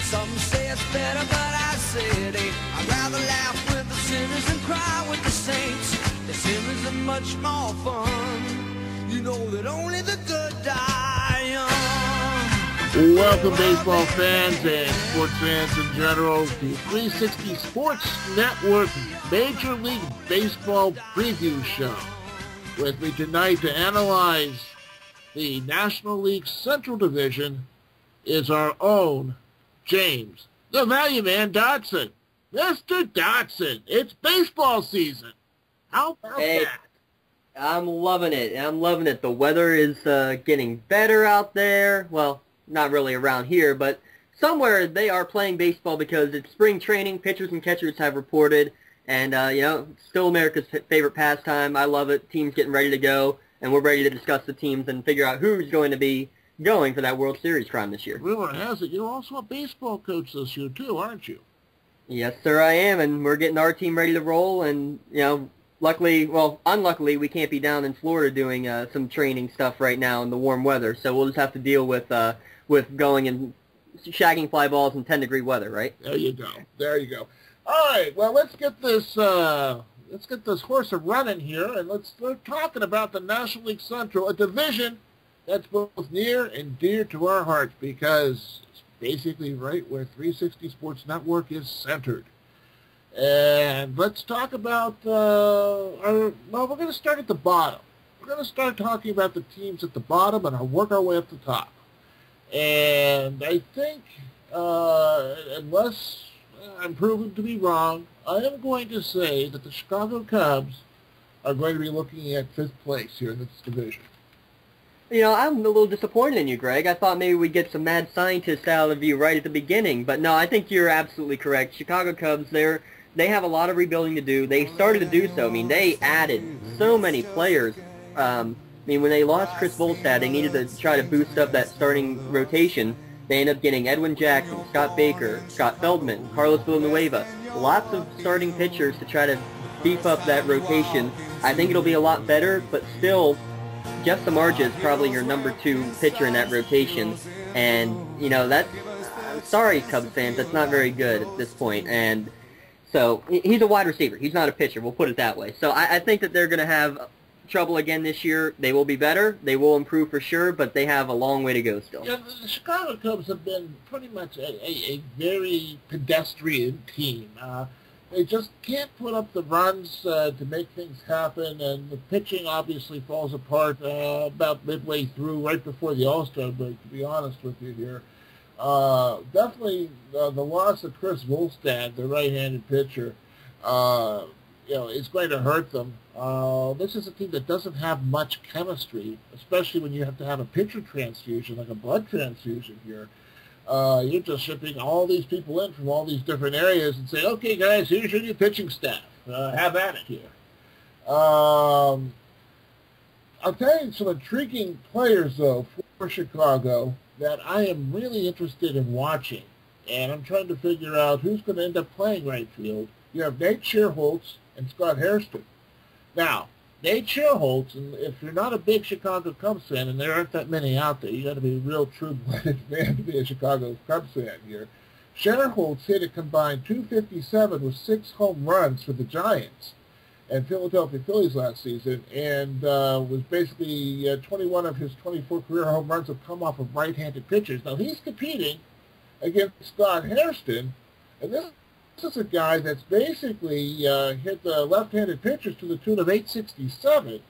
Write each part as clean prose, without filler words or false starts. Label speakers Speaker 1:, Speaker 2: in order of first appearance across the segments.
Speaker 1: Some say it's better, but I say it ain't. I'd rather laugh with the sinners and cry with the saints. The sinners are much more fun. You know that only the good die young.
Speaker 2: Welcome, baseball fans and sports fans in general, to 360 Sports Network Major League Baseball Preview Show. With me tonight to analyze the National League Central Division is our own James, the Value Man Dotson. Mr. Dotson, it's baseball season. How about that?
Speaker 3: I'm loving it. I'm loving it. The weather is getting better out there. Well, not really around here, but somewhere they are playing baseball because it's spring training. Pitchers and catchers have reported, and still America's favorite pastime. I love it. Teams getting ready to go, and we're ready to discuss the teams and figure out who's going to be going for that World Series crown this year.
Speaker 2: Rumor has it you're also a baseball coach this year too, aren't you?
Speaker 3: Yes, sir, I am, and we're getting our team ready to roll. And unluckily, we can't be down in Florida doing some training stuff right now in the warm weather. So we'll just have to deal with going and shagging fly balls in 10-degree weather, right?
Speaker 2: There you go. There you go. All right. Well, let's get this horse a running here, and let's start talking about the National League Central, a division that's both near and dear to our hearts because it's basically right where 360 Sports Network is centered. And let's talk about we're going to start at the bottom. We're going to start talking about the teams at the bottom and I'll work our way up the top. And I think, unless I'm proven to be wrong, I am going to say that the Chicago Cubs are going to be looking at 5th place here in this division.
Speaker 3: I'm a little disappointed in you, Greg. I thought maybe we'd get some mad scientist out of you right at the beginning. But no, I think you're absolutely correct. Chicago Cubs, they have a lot of rebuilding to do. They started to do so. I mean, they added so many players. When they lost Chris Volstad, they needed to try to boost up that starting rotation. They ended up getting Edwin Jackson, Scott Baker, Scott Feldman, Carlos Villanueva. Lots of starting pitchers to try to beef up that rotation. I think it'll be a lot better, but still, Jeff Samardzija is probably your number 2 pitcher in that rotation. And, that's... sorry, Cubs fans, that's not very good at this point. And so, he's a wide receiver. He's not a pitcher, we'll put it that way. So I think that they're going to have trouble again this year. They will be better. They will improve for sure, but they have a long way to go still.
Speaker 2: Yeah, the Chicago Cubs have been pretty much a very pedestrian team. They just can't put up the runs to make things happen, and the pitching obviously falls apart about midway through, right before the All-Star break, to be honest with you here. Definitely the loss of Chris Volstad, the right-handed pitcher, is going to hurt them. This is a team that doesn't have much chemistry, especially when you have to have a pitcher transfusion, like a blood transfusion here. You're just shipping all these people in from all these different areas and say, okay, guys, here's your new pitching staff. Have at it here. I'll tell you some intriguing players, though, for Chicago that I am really interested in watching. And I'm trying to figure out who's going to end up playing right field. You have Nate Scherholtz and Scott Hairston. Now, Nate Scherholtz, and if you're not a big Chicago Cubs fan, and there aren't that many out there, you got to be a real true-blooded man to be a Chicago Cubs fan here. Scherholtz hit a combined .257 with 6 home runs for the Giants and Philadelphia Phillies last season, and was basically 21 of his 24 career home runs have come off of right-handed pitchers. Now, he's competing against Scott Hairston, and this is a guy that's basically hit the left-handed pitchers to the tune of .867,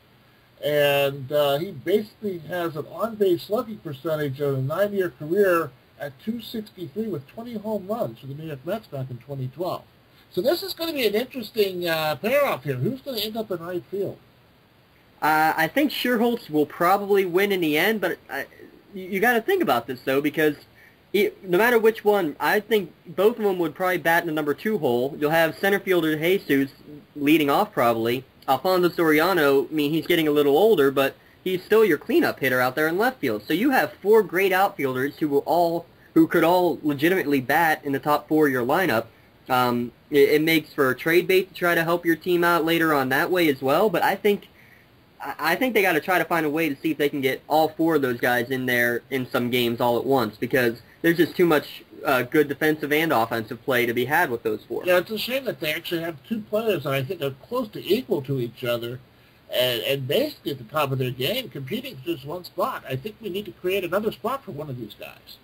Speaker 2: and he basically has an on-base slugging percentage of a 9-year career at .263 with 20 home runs for the New York Mets back in 2012. So this is going to be an interesting pair-off here. Who's going to end up in right field?
Speaker 3: I think Scherholtz will probably win in the end, but you got to think about this, though, because no matter which one, I think both of them would probably bat in the number 2 hole. You'll have center fielder Jesus leading off probably. Alfonso Soriano, he's getting a little older, but he's still your cleanup hitter out there in left field. So you have 4 great outfielders who could all legitimately bat in the top 4 of your lineup. It makes for a trade bait to try to help your team out later on that way as well. But I think they got to try to find a way to see if they can get all 4 of those guys in there in some games all at once, because there's just too much good defensive and offensive play to be had with those four.
Speaker 2: Yeah, it's a shame that they actually have two players that I think are close to equal to each other and basically at the top of their game, competing for just one spot. I think we need to create another spot for one of these guys.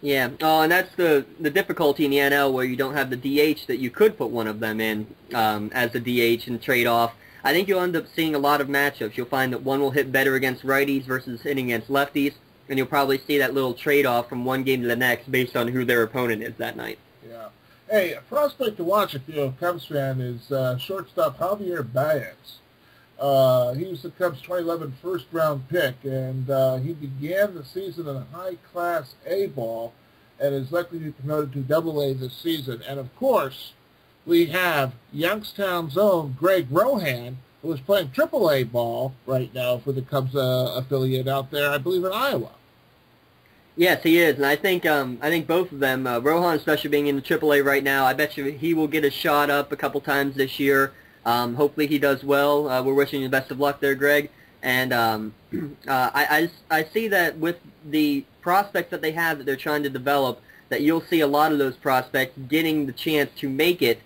Speaker 3: Yeah, and that's the difficulty in the NL, where you don't have the DH that you could put one of them in as a DH and trade off. I think you'll end up seeing a lot of matchups. You'll find that one will hit better against righties versus hitting against lefties, and you'll probably see that little trade-off from one game to the next based on who their opponent is that night.
Speaker 2: Yeah. Hey, a prospect to watch if you're a Cubs fan is shortstop Javier Baez. He was the Cubs' 2011 first-round pick, and he began the season in high-class A ball and is likely to be promoted to Double-A this season. And, of course, we have Youngstown's own Greg Rohan, who is playing Triple-A ball right now for the Cubs affiliate out there, I believe, in Iowa.
Speaker 3: Yes, he is, and I think both of them, Rohan especially being in the AAA right now, I bet you he will get a shot up a couple times this year. Hopefully he does well. We're wishing you the best of luck there, Greg. And I see that with the prospects that they have that they're trying to develop, that you'll see a lot of those prospects getting the chance to make it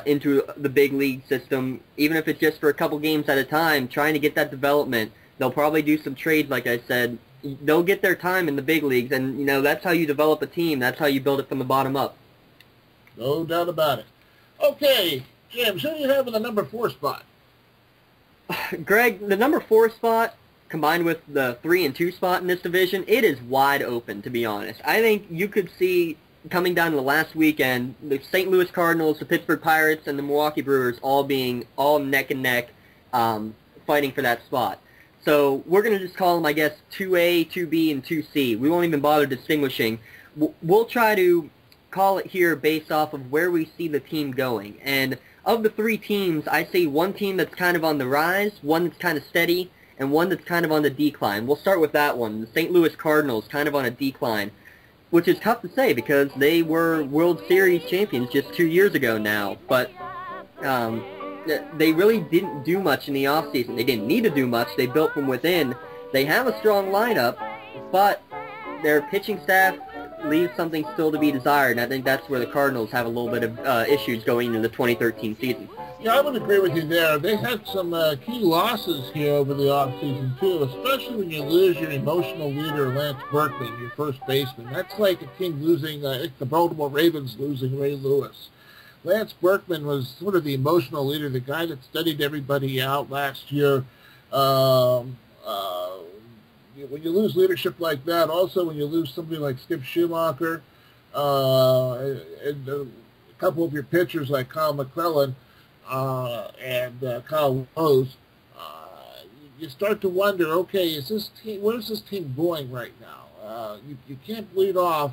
Speaker 3: into the big league system, even if it's just for a couple games at a time, trying to get that development. They'll probably do some trades, like I said. They'll get their time in the big leagues, and you know that's how you develop a team. That's how you build it from the bottom up.
Speaker 2: No doubt about it. Okay, James, who do you have in the number 4 spot?
Speaker 3: Greg, the number 4 spot, combined with the 3 and 2 spot in this division, it is wide open, to be honest. I think you could see, coming down to the last weekend, the St. Louis Cardinals, the Pittsburgh Pirates, and the Milwaukee Brewers all being neck and neck fighting for that spot. So we're going to just call them, I guess, 2A, 2B, and 2C. We won't even bother distinguishing. We'll try to call it here based off of where we see the team going. And of the 3 teams, I see one team that's kind of on the rise, one that's kind of steady, and one that's kind of on the decline. We'll start with that one. The St. Louis Cardinals, kind of on a decline, which is tough to say because they were World Series champions just 2 years ago now. But they really didn't do much in the offseason. They didn't need to do much. They built from within. They have a strong lineup, but their pitching staff leaves something still to be desired, and I think that's where the Cardinals have a little bit of issues going into the 2013 season.
Speaker 2: Yeah, I would agree with you there. They had some key losses here over the offseason, too, especially when you lose your emotional leader, Lance Berkman, your first baseman. That's like a team losing, like the Baltimore Ravens losing Ray Lewis. Lance Berkman was sort of the emotional leader, the guy that studied everybody out last year. When you lose leadership like that, also when you lose somebody like Skip Schumacher, and a couple of your pitchers like Kyle McClellan and Kyle Rose, you start to wonder, okay, where's this team going right now? You can't bleed off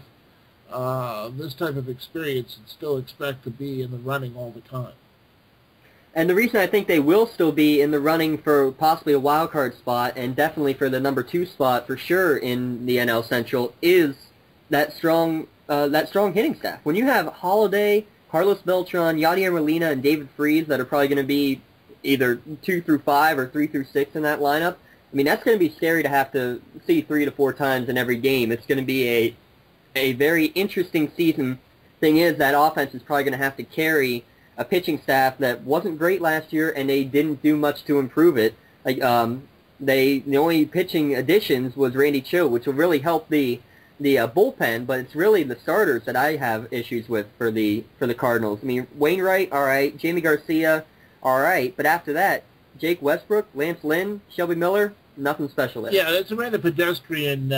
Speaker 2: this type of experience and still expect to be in the running all the time.
Speaker 3: And the reason I think they will still be in the running for possibly a wild card spot, and definitely for the number 2 spot for sure in the NL Central, is that strong hitting staff. When you have Holiday, Carlos Beltran, Yadier Molina, and David Freese that are probably going to be either 2 through 5 or 3 through 6 in that lineup, I mean that's going to be scary to have to see 3 to 4 times in every game. It's going to be a very interesting season. Thing is, that offense is probably going to have to carry a pitching staff that wasn't great last year, and they didn't do much to improve it. Like the only pitching additions was Randy Cho, which will really help the bullpen, but it's really the starters that I have issues with for the Cardinals. I mean, Wainwright, all right, Jamie Garcia, all right, but after that, Jake Westbrook, Lance Lynn, Shelby Miller, nothing special there.
Speaker 2: Yeah, it's a rather pedestrian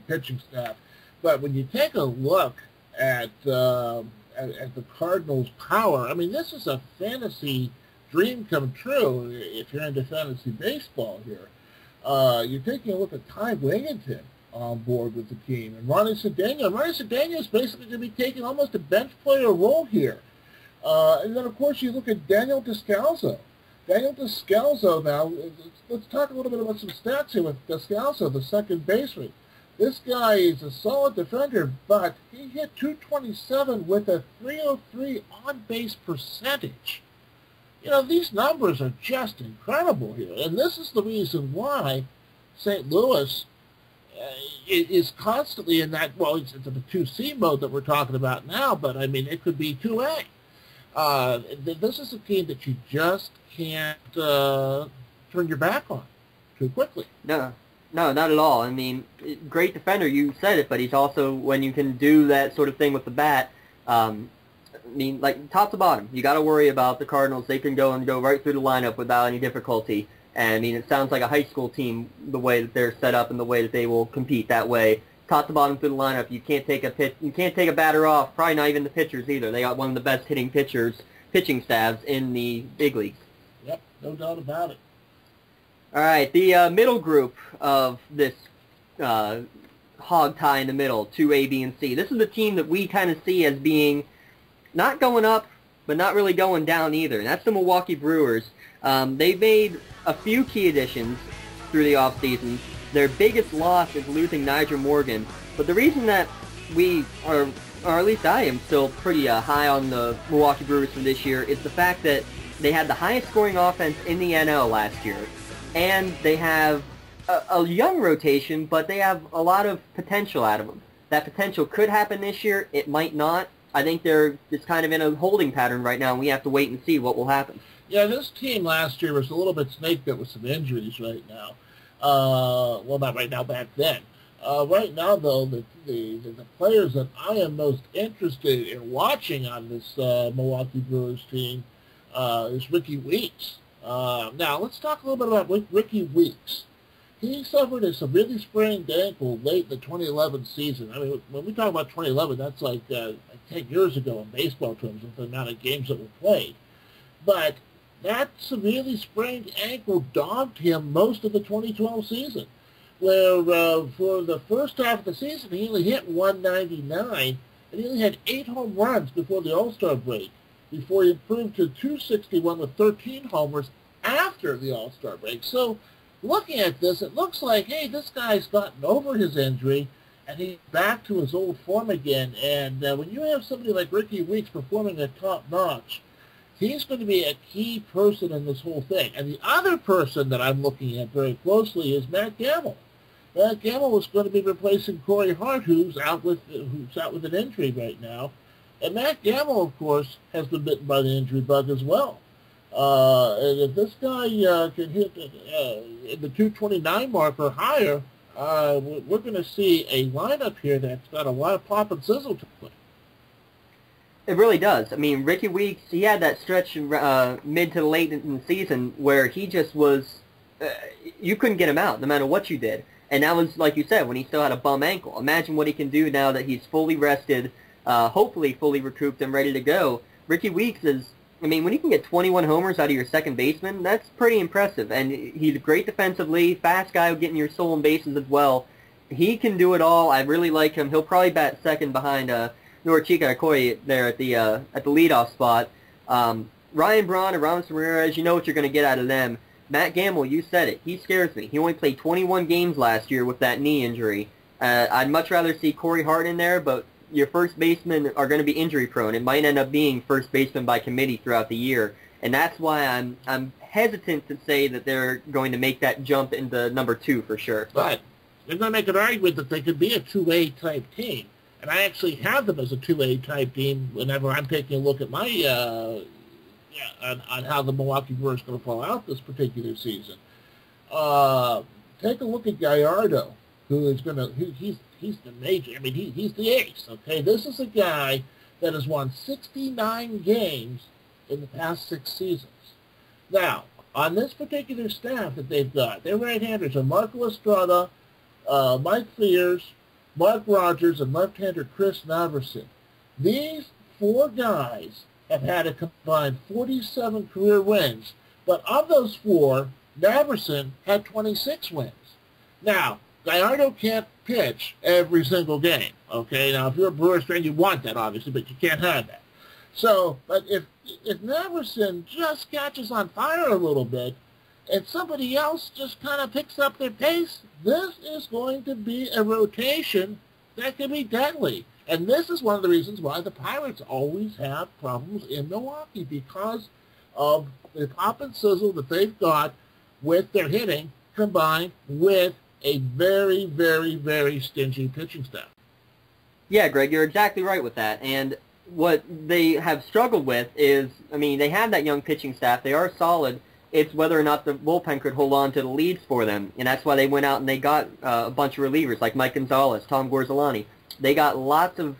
Speaker 2: pitching staff. But when you take a look at the Cardinals' power, I mean, this is a fantasy dream come true if you're into fantasy baseball here. You're taking a look at Ty Wellington on board with the team, and Ronnie Cedeno. Ronnie Cedeno is basically going to be taking almost a bench player role here. And then, of course, you look at Daniel Descalso. Daniel Descalso now, let's talk a little bit about some stats here with Descalso, the second baseman. This guy is a solid defender, but he hit .227 with a .303 on-base percentage. You know, these numbers are just incredible here. And this is the reason why St. Louis, is constantly in that, well, it's the 2C mode that we're talking about now, but, I mean, it could be 2A. This is a team that you just can't turn your back on too quickly.
Speaker 3: No, not at all. I mean, great defender, you said it, but he's also, when you can do that sort of thing with the bat, I mean, like, top to bottom, you got to worry about the Cardinals. They can go right through the lineup without any difficulty. And, I mean, it sounds like a high school team, the way that they're set up and the way that they will compete that way. Top to bottom through the lineup, you can't take a batter off, probably not even the pitchers either. They got one of the best pitching staffs in the big leagues.
Speaker 2: Yep, no doubt about it.
Speaker 3: All right, the middle group of this hog tie in the middle, 2A, B, and C. This is the team that we kind of see as being not going up, but not really going down either. And that's the Milwaukee Brewers. They've made a few key additions through the offseason. Their biggest loss is losing Nigel Morgan. But the reason that we are, or at least I am still pretty high on the Milwaukee Brewers from this year, is the fact that they had the highest scoring offense in the NL last year. And they have a young rotation, but they have a lot of potential out of them. That potential could happen this year. It might not. I think they're just kind of in a holding pattern right now, and we have to wait and see what will happen.
Speaker 2: Yeah, this team last year was a little bit snaked up with some injuries right now. Well, not right now, back then. Right now, though, the players that I am most interested in watching on this Milwaukee Brewers team is Ricky Weeks. Now, let's talk a little bit about Ricky Weeks. He suffered a severely sprained ankle late in the 2011 season. I mean, when we talk about 2011, that's like 10 years ago in baseball terms with the amount of games that were played. But that severely sprained ankle dogged him most of the 2012 season, where for the first half of the season, he only hit 199, and he only had 8 home runs before the All-Star break, before he improved to 261 with 13 homers after the All-Star break. So, looking at this, it looks like, hey, this guy's gotten over his injury, and he's back to his old form again. And when you have somebody like Ricky Weeks performing at top notch, he's going to be a key person in this whole thing. And the other person that I'm looking at very closely is Matt Gamble. Matt Gamble was going to be replacing Corey Hart, who's out with an injury right now. And Matt Gamble, of course, has been bitten by the injury bug as well. And if this guy can hit the 229 mark or higher, we're going to see a lineup here that's got a lot of pop and sizzle to it.
Speaker 3: It really does. I mean, Ricky Weeks, he had that stretch mid to late in the season where he just was, you couldn't get him out no matter what you did. And that was, like you said, when he still had a bum ankle. Imagine what he can do now that he's fully rested, hopefully fully recouped and ready to go. Ricky Weeks is, I mean, when you can get 21 homers out of your second baseman, that's pretty impressive. And he's great defensively, fast guy getting your stolen bases as well. He can do it all. I really like him. He'll probably bat second behind Norchica Okoye there at the leadoff spot. Ryan Braun and Robinson Ramirez, you know what you're going to get out of them. Matt Gamble, you said it. He scares me. He only played 21 games last year with that knee injury. I'd much rather see Corey Hart in there, but your first basemen are going to be injury prone. It might end up being first baseman by committee throughout the year, and that's why I'm hesitant to say that they're going to make that jump into number 2 for sure.
Speaker 2: But they're going to make an argument that they could be a 2A type team. And I actually have them as a 2A type team whenever I'm taking a look at my on how the Milwaukee Brewers are going to fall out this particular season. Take a look at Gallardo, who is going to he's the major. I mean, he's the ace. Okay, this is a guy that has won 69 games in the past 6 seasons. Now, on this particular staff that they've got, their right-handers are Marco Estrada, Mike Fears, Mark Rogers, and left-hander Chris Naverson. These 4 guys have had a combined 47 career wins, but of those 4, Naverson had 26 wins. Now, Gallardo can't pitch every single game, okay? Now, if you're a Brewers fan, you want that, obviously, but you can't have that. So, but if Naverson just catches on fire a little bit, and somebody else just kind of picks up their pace, this is going to be a rotation that can be deadly. And this is one of the reasons why the Pirates always have problems in Milwaukee, because of the pop and sizzle that they've got with their hitting combined with a very, very, very stingy pitching staff.
Speaker 3: Yeah, Greg, you're exactly right with that. And what they have struggled with is, I mean, they have that young pitching staff. They are solid. It's whether or not the bullpen could hold on to the leads for them. And that's why they went out and they got a bunch of relievers like Mike Gonzalez, Tom Gorzolani. They got lots of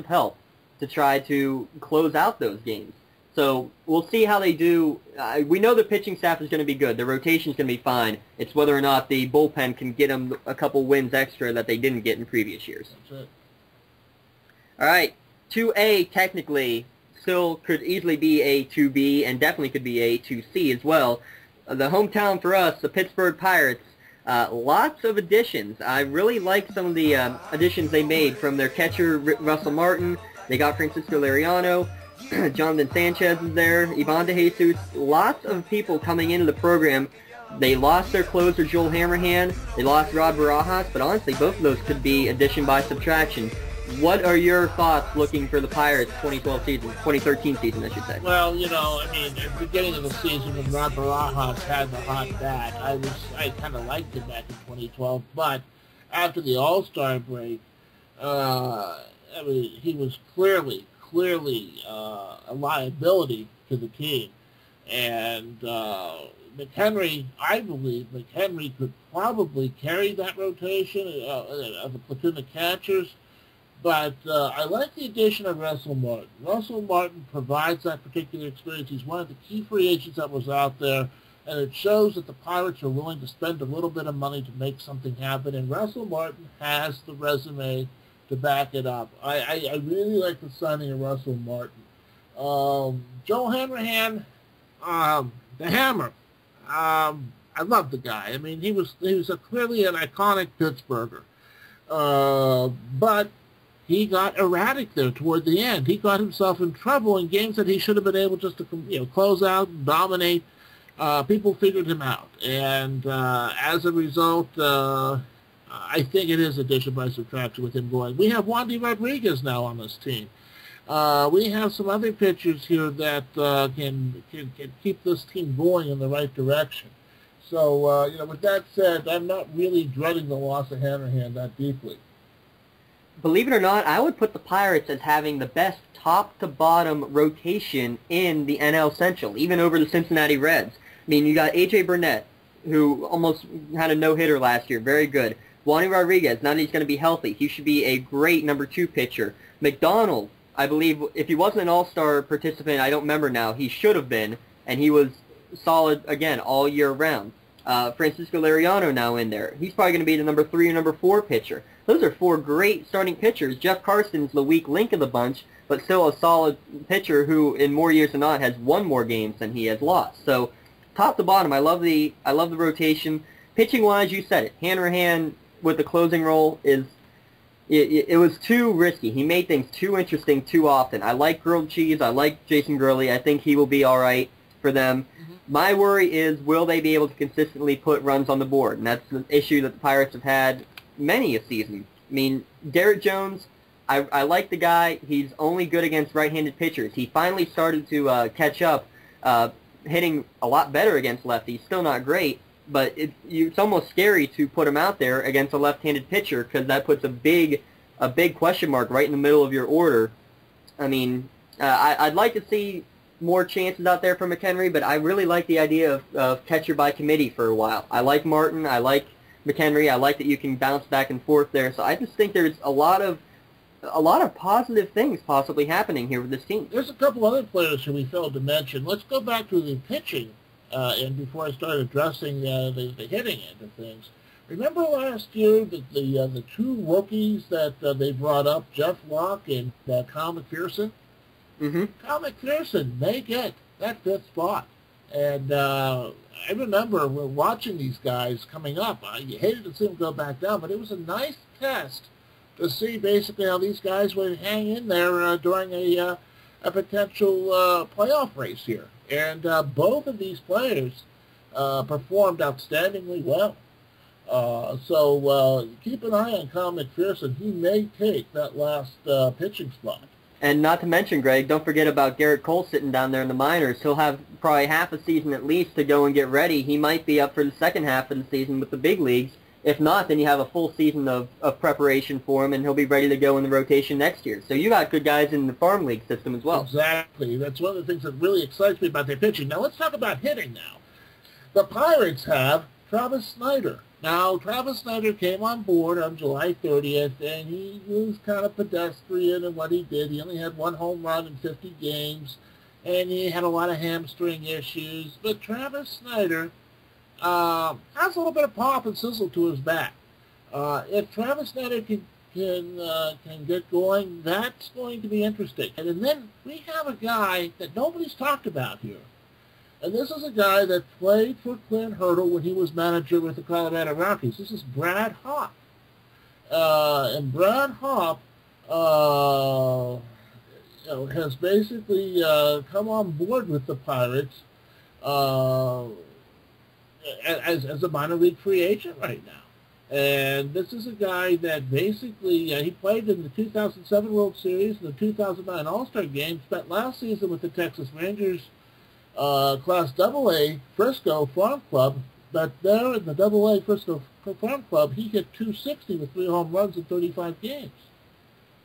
Speaker 3: help to try to close out those games. So we'll see how they do. We know the pitching staff is going to be good. The rotation is going to be fine. It's whether or not the bullpen can get them a couple wins extra that they didn't get in previous years.
Speaker 2: That's it.
Speaker 3: All right, 2A technically still could easily be a 2B and definitely could be a 2C as well. The hometown for us, the Pittsburgh Pirates, lots of additions. I really like some of the additions they made from their catcher, Russell Martin. They got Francisco Liriano. Jonathan Sanchez is there, Ivan DeJesus, lots of people coming into the program. They lost their closer, Joel Hammerhand. They lost Rod Barajas, but honestly, both of those could be addition by subtraction. What are your thoughts looking for the Pirates 2013 season, I should say?
Speaker 2: Well, you know, I mean, at the beginning of the season when Rod Barajas had the hot bat, I kind of liked him back in 2012, but after the All-Star break, I mean, he was clearly a liability to the team. And McHenry, I believe McHenry could probably carry that rotation of a platoon of catchers. But I like the addition of Russell Martin. Russell Martin provides that particular experience. He's one of the key free agents that was out there, and it shows that the Pirates are willing to spend a little bit of money to make something happen. And Russell Martin has the resume to back it up. I really like the signing of Russell Martin. Joe Hammerhand, the Hammer. I love the guy. I mean, he was clearly an iconic Pittsburgher. But he got erratic there toward the end. He got himself in trouble in games that he should have been able just to close out and dominate. People figured him out. And as a result, I think it is addition by subtraction with him going. We have Wandy Rodriguez now on this team. We have some other pitchers here that can keep this team going in the right direction. So, with that said, I'm not really dreading the loss of Hammerhand that deeply.
Speaker 3: Believe it or not, I would put the Pirates as having the best top-to-bottom rotation in the NL Central, even over the Cincinnati Reds. I mean, you got A.J. Burnett, who almost had a no-hitter last year, very good. Wandy Rodriguez, now that he's going to be healthy, he should be a great number 2 pitcher. McDonald, I believe, if he wasn't an all-star participant, I don't remember now, he should have been, and he was solid, again, all year round. Francisco Liriano now in there. He's probably going to be the number 3 or number 4 pitcher. Those are 4 great starting pitchers. Jeff Carson's the weak link of the bunch, but still a solid pitcher who, in more years than not, has won more games than he has lost. So, top to bottom, I love the rotation. Pitching-wise, you said it. Hanrahan with the closing role it was too risky. He made things too interesting too often. I like Grilled Cheese. I like Jason Gurley. I think he will be all right for them. My worry is, will they be able to consistently put runs on the board? And that's the issue that the Pirates have had many a season. I mean, Garrett Jones, I like the guy. He's only good against right-handed pitchers. He finally started to catch up, hitting a lot better against lefties. Still not great, but it's almost scary to put him out there against a left-handed pitcher because that puts a big question mark right in the middle of your order. I mean, I'd like to see more chances out there for McHenry, but I really like the idea of catcher by committee for a while. I like Martin. I like McHenry. I like that you can bounce back and forth there. So I just think there's a lot of positive things possibly happening here with this team.
Speaker 2: There's a couple other players who we failed to mention. Let's go back to the pitching, and before I start addressing the hitting end of things. Remember last year the 2 rookies that they brought up, Jeff Locke and Kyle McPherson?
Speaker 3: Mm-hmm.
Speaker 2: Kyle McPherson may get that 5th spot. And I remember watching these guys coming up. I hated to see them go back down, but it was a nice test to see basically how these guys would hang in there during a potential playoff race here. And both of these players performed outstandingly well. So keep an eye on Kyle McPherson. He may take that last pitching spot.
Speaker 3: And not to mention, Greg, don't forget about Garrett Cole sitting down there in the minors. He'll have probably half a season at least to go and get ready. He might be up for the second half of the season with the big leagues If not, then you have a full season of preparation for him, and he'll be ready to go in the rotation next year. So you got good guys in the farm league system as well.
Speaker 2: Exactly. That's one of the things that really excites me about their pitching. Now let's talk about hitting now. The Pirates have Travis Snyder. Now, Travis Snyder came on board on July 30th, and he was kind of pedestrian in what he did. He only had 1 home run in 50 games, and he had a lot of hamstring issues. But Travis Snyder has a little bit of pop and sizzle to his bat. If Travis Snyder can get going, that's going to be interesting. And then we have a guy that nobody's talked about here. And this is a guy that played for Clint Hurdle when he was manager with the Colorado Rockies. This is Brad Hopp. And Brad Hopp has basically come on board with the Pirates as a minor league free agent right now. And this is a guy that basically, he played in the 2007 World Series, the 2009 All-Star Game, spent last season with the Texas Rangers Class AA Frisco Farm Club, but there in the AA Frisco Farm Club, he hit .260 with 3 home runs in 35 games.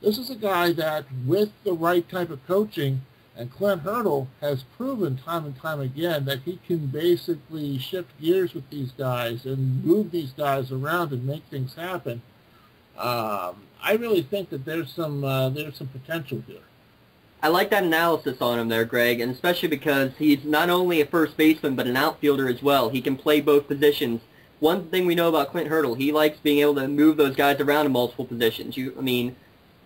Speaker 2: This is a guy that, with the right type of coaching, and Clint Hurdle has proven time and time again that he can basically shift gears with these guys and move these guys around and make things happen. I really think that there's some potential here.
Speaker 3: I like that analysis on him there, Greg, and especially because he's not only a first baseman but an outfielder as well. He can play both positions. One thing we know about Clint Hurdle, he likes being able to move those guys around in multiple positions.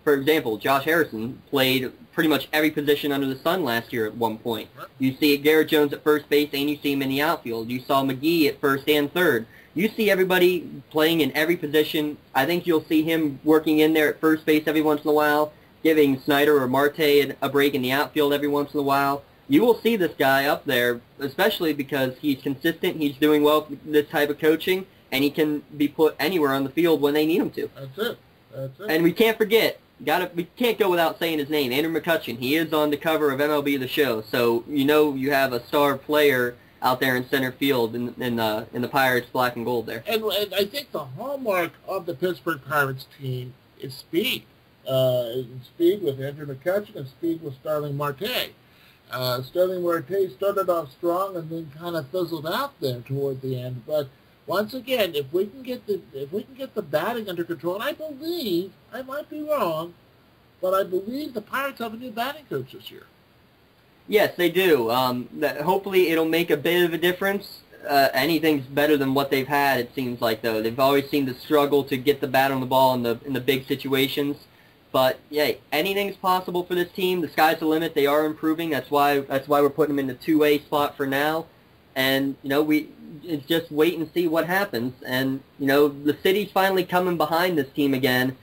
Speaker 3: For example, Josh Harrison played pretty much every position under the sun last year at one point. You see Garrett Jones at first base, and you see him in the outfield. You saw McGee at first and third. You see everybody playing in every position. I think you'll see him working in there at first base every once in a while, giving Snyder or Marte a break in the outfield every once in a while. You will see this guy up there, especially because he's consistent, he's doing well with this type of coaching, and he can be put anywhere on the field when they need him to.
Speaker 2: That's it.
Speaker 3: And we can't forget, we can't go without saying his name, Andrew McCutchen. He is on the cover of MLB The Show, so you have a star player out there in center field in the Pirates black and gold there.
Speaker 2: And I think the hallmark of the Pittsburgh Pirates team is speed. Speed with Andrew McCutchen and speed with Starling Marte. Starling Marte started off strong and then kind of fizzled out there toward the end. But once again, if we can get the batting under control, and I believe, I might be wrong, but I believe the Pirates have a new batting coach this year.
Speaker 3: Yes, they do. Hopefully it'll make a bit of a difference. Anything's better than what they've had, it seems like, though. They've always seemed to struggle to get the bat on the ball in the big situations. But yeah, anything's possible for this team. The sky's the limit. They are improving. That's why we're putting them in the 2A spot for now. And it's just wait and see what happens. And the city's finally coming behind this team again.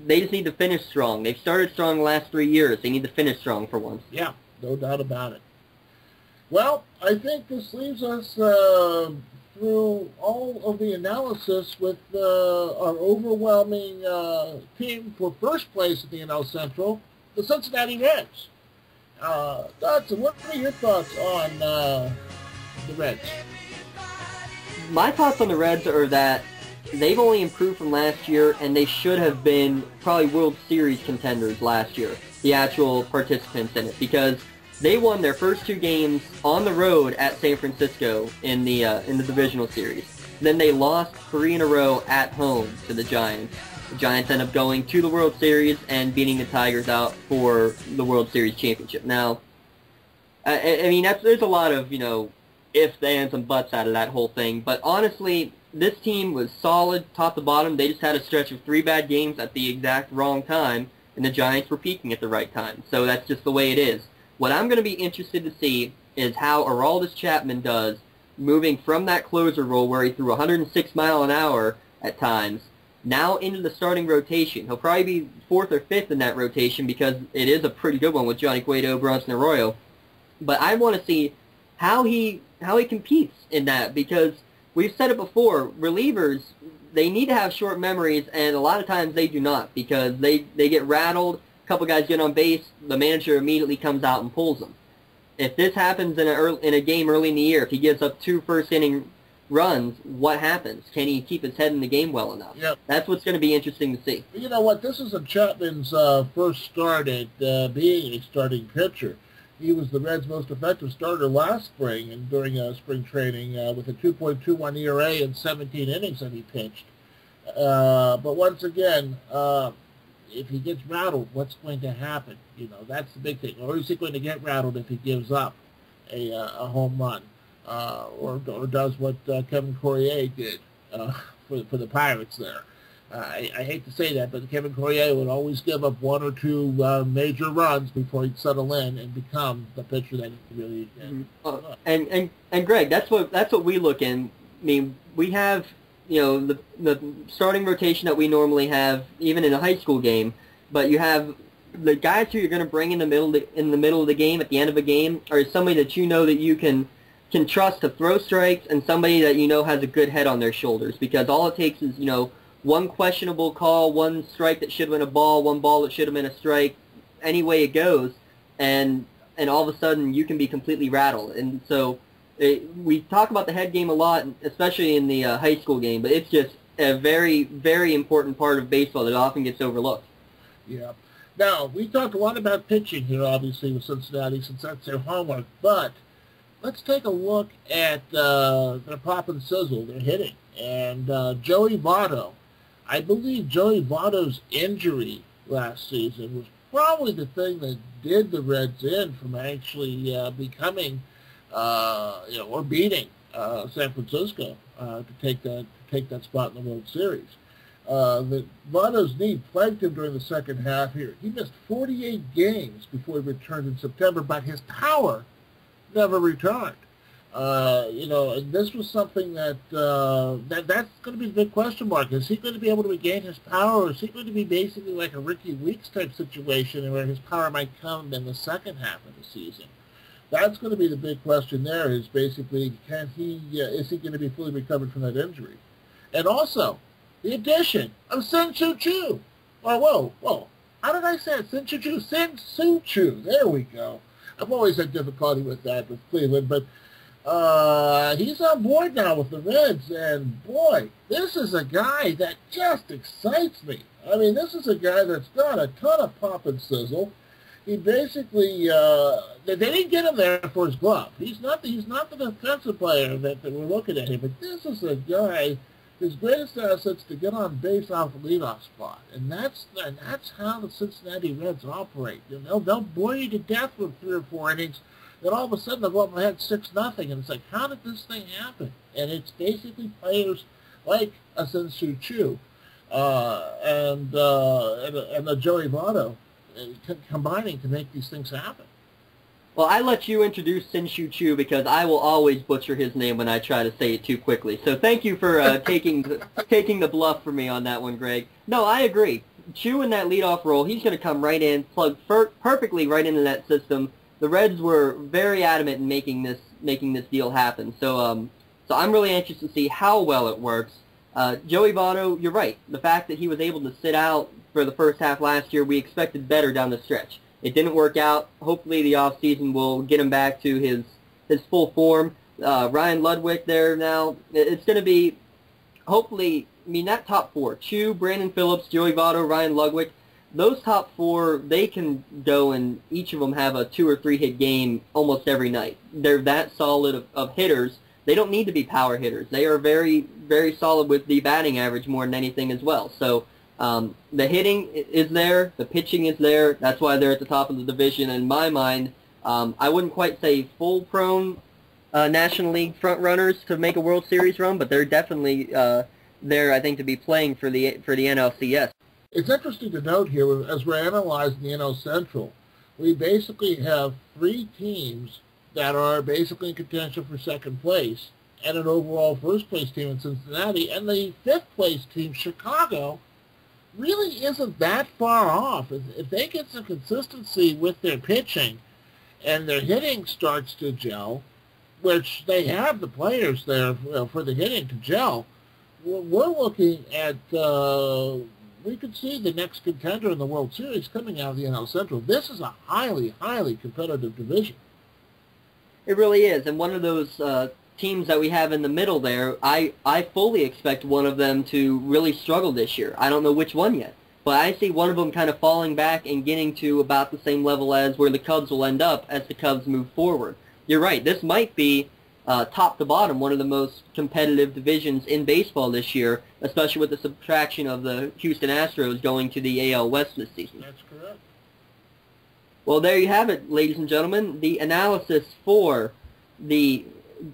Speaker 3: They just need to finish strong. They've started strong the last 3 years. They need to finish strong for once.
Speaker 2: Yeah, no doubt about it. Well, I think this leaves us through all of the analysis with our overwhelming team for first place in the NL Central, the Cincinnati Reds. Dodson, what are your thoughts on the Reds?
Speaker 3: My thoughts on the Reds are that they've only improved from last year, and they should have been probably World Series contenders last year, the actual participants in it, because they won their first 2 games on the road at San Francisco in the divisional series. Then they lost 3 in a row at home to the Giants. The Giants end up going to the World Series and beating the Tigers out for the World Series championship. Now, there's a lot of, ifs, ands, and buts out of that whole thing. But honestly, this team was solid top to bottom. They just had a stretch of 3 bad games at the exact wrong time, and the Giants were peaking at the right time. So that's just the way it is. What I'm going to be interested to see is how Aroldis Chapman does moving from that closer role where he threw 106 miles an hour at times, now into the starting rotation. He'll probably be 4th or 5th in that rotation because it is a pretty good one with Johnny Cueto, Bronson Arroyo. But I want to see how he competes in that, because we've said it before, relievers, they need to have short memories, and a lot of times they do not, because they get rattled. Couple guys get on base, the manager immediately comes out and pulls them. If this happens in a game early in the year, if he gives up 2 first-inning runs, what happens? Can he keep his head in the game well enough?
Speaker 2: Yep.
Speaker 3: That's what's going to be interesting to see.
Speaker 2: You know what? This is Chapman's first start at being a starting pitcher. He was the Reds' most effective starter last spring and during spring training with a 2.21 ERA and 17 innings that he pitched. But once again, if he gets rattled, what's going to happen? You know, that's the big thing. Or is he going to get rattled if he gives up a home run? Or does what Kevin Corrier did for the Pirates there. I hate to say that, but Kevin Corrier would always give up one or two major runs before he'd settle in and become the pitcher that he really is.
Speaker 3: And Greg, that's what we look in. I mean, we have, you know, the starting rotation that we normally have, even in a high school game, but you have the guys who you're going to bring in the middle of the game, at the end of a game, are somebody that you know that you can trust to throw strikes, and somebody that you know has a good head on their shoulders, because all it takes is, you know, one questionable call, one strike that should have been a ball, one ball that should have been a strike, any way it goes, and all of a sudden you can be completely rattled. And so we talk about the head game a lot, especially in the high school game, but it's just a very, very important part of baseball that often gets overlooked.
Speaker 2: Yeah. Now, we talked a lot about pitching here, obviously, with Cincinnati, since that's their homework, but let's take a look at their pop and sizzle, their hitting. And Joey Votto, I believe Joey Votto's injury last season was probably the thing that did the Reds in from actually becoming, or beating San Francisco to take that spot in the World Series. Votto's knee plagued him during the second half here. He missed 48 games before he returned in September, but his power never returned. And this was something that's going to be the big question mark. Is he going to be able to regain his power, or is he going to be basically like a Ricky Weeks type situation where his power might come in the second half of the season? That's going to be the big question there, is basically, is he going to be fully recovered from that injury? And also, the addition of Sin-Soo Choo. Or, whoa, how did I say it? Sin-Soo Choo? Sin-Soo Choo. There we go. I've always had difficulty with that with Cleveland, but he's on board now with the Reds, and boy, this is a guy that just excites me. I mean, this is a guy that's got a ton of pop and sizzle. He basically, they didn't get him there for his glove. He's not the defensive player that we're looking at here, but this is a guy, his greatest asset's to get on base off the leadoff spot, and that's how the Cincinnati Reds operate. You know, they'll bore you to death with 3 or 4 innings, then all of a sudden they'll go up ahead 6-0, and it's like, how did this thing happen? And it's basically players like a Sin-Soo Choo and a Joey Votto combining to make these things happen.
Speaker 3: Well, I let you introduce Sin-Soo Choo because I will always butcher his name when I try to say it too quickly. So thank you for taking the bluff for me on that one, Greg. No, I agree. Choo in that leadoff role, he's going to come right in, plug perfectly right into that system. The Reds were very adamant in making this deal happen. So I'm really anxious to see how well it works. Joey Votto, you're right. The fact that he was able to sit out for the first half last year, we expected better down the stretch. It didn't work out. Hopefully the offseason will get him back to his full form. Ryan Ludwig there now. It's going to be, hopefully, I mean, that top 4, Choo, Brandon Phillips, Joey Votto, Ryan Ludwig, those top 4, they can go and each of them have a 2 or 3 hit game almost every night. They're that solid of hitters. They don't need to be power hitters. They are very, very solid with the batting average more than anything as well. So the hitting is there, the pitching is there. That's why they're at the top of the division. In my mind, I wouldn't quite say full prone National League front runners to make a World Series run, but they're definitely there, I think, to be playing for the NLCS.
Speaker 2: It's interesting to note here, as we're analyzing the NL Central, we basically have 3 teams that are basically in contention for second place, and an overall first place team in Cincinnati, and the 5th place team, Chicago, really isn't that far off. If they get some consistency with their pitching and their hitting starts to gel, which they have the players there for the hitting to gel, we're looking at, we could see the next contender in the World Series coming out of the NL Central. This is a highly, highly competitive division.
Speaker 3: It really is, and one of those teams that we have in the middle there, I fully expect one of them to really struggle this year. I don't know which one yet, but I see one of them kind of falling back and getting to about the same level as where the Cubs will end up as the Cubs move forward. You're right. This might be top to bottom, one of the most competitive divisions in baseball this year, especially with the subtraction of the Houston Astros going to the AL West this season.
Speaker 2: That's correct.
Speaker 3: Well, there you have it, ladies and gentlemen. The analysis for the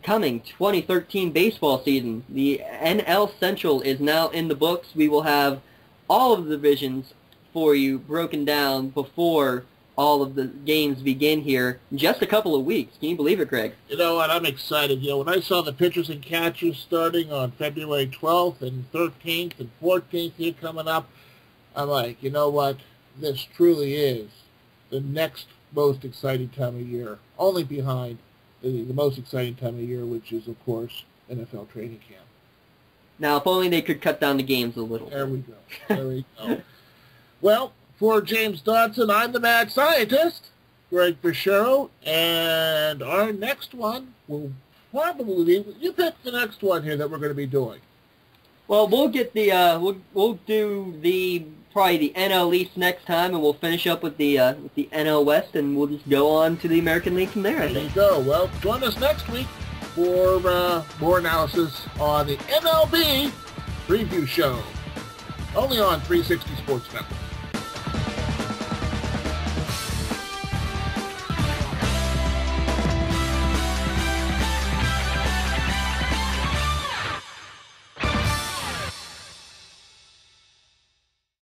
Speaker 3: coming 2013 baseball season. The NL Central is now in the books. We will have all of the divisions for you broken down before all of the games begin here in just a couple of weeks. Can you believe it, Greg?
Speaker 2: You know what? I'm excited. You know, when I saw the pitchers and catchers starting on February 12th and 13th and 14th here coming up, I'm like, you know what? This truly is the next most exciting time of year, only behind the most exciting time of year, which is, of course, NFL training camp.
Speaker 3: Now, if only they could cut down the games a little.
Speaker 2: There we go. There we go. Well, for James Dodson, I'm the Mad Scientist, Greg Fischero, and our next one will probably be, you pick the next one here that we're going to be doing.
Speaker 3: Well, we'll get the we'll do the probably the NL East next time, and we'll finish up with the NL West, and we'll just go on to the American League from there. I think.
Speaker 2: There you go. Well, join us next week for more analysis on the MLB Preview Show, only on 360 Sports Network.